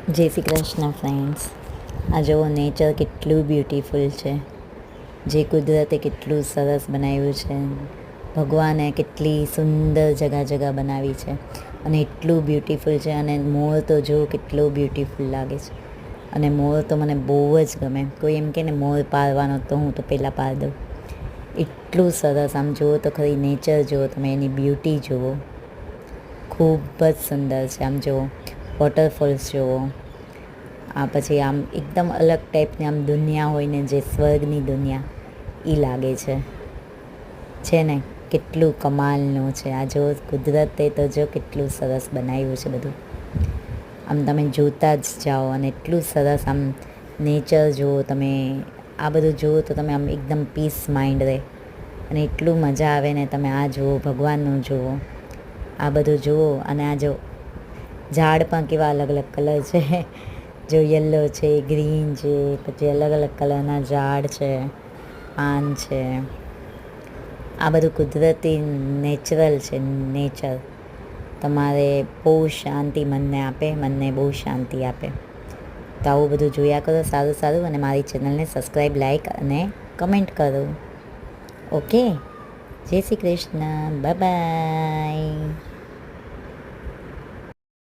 જય શ્રી કૃષ્ણ ફ્રેન્ડ્સ. આ જુઓ નેચર કેટલું બ્યુટિફુલ છે, જે કુદરતે કેટલું સરસ બનાવ્યું છે. ભગવાને કેટલી સુંદર જગા બનાવી છે અને એટલું બ્યુટિફુલ છે. અને મોર તો જો કેટલો બ્યુટિફુલ લાગે છે. અને મોર તો મને બહુ જ ગમે. કોઈ એમ કે ને મોર પારવાનો તો હું તો પહેલાં પાર દઉં. એટલું સરસ. આમ જુઓ તો ખરી નેચર જુઓ તમે, એની બ્યુટી જુઓ, ખૂબ જ સુંદર છે. આમ જુઓ વોટરફોલ્સ જુઓ, આ પછી આમ એકદમ અલગ ટાઈપની આમ દુનિયા હોય ને, જે સ્વર્ગની દુનિયા એ લાગે છે ને. કેટલું કમાલનું છે આ જો કુદરતે તો જો કેટલું સરસ બનાવ્યું છે બધું. આમ તમે જોતા જ જાઓ અને એટલું સરસ આમ નેચર જુઓ તમે. આ બધું જુઓ તો તમે આમ એકદમ પીસ માઇન્ડ રહે અને એટલું મજા આવે ને. તમે આ જુઓ, ભગવાનનું જુઓ, આ બધું જુઓ. અને આ જો ઝાડ પણ કેવા અલગ અલગ કલર છે. જો યલો છે, ગ્રીન છે, પછી અલગ અલગ કલરના ઝાડ છે, પાન છે. આ બધું કુદરતી નેચરલ છે. નેચર તમારે બહુ શાંતિ મનને આપે, મનને બહુ શાંતિ આપે. તો આવું બધું જોયા કરો, સારું સારું. અને મારી ચેનલને સબસ્ક્રાઈબ, લાઈક અને કમેન્ટ કરો. ઓકે, જય શ્રી કૃષ્ણ, બાય બાય.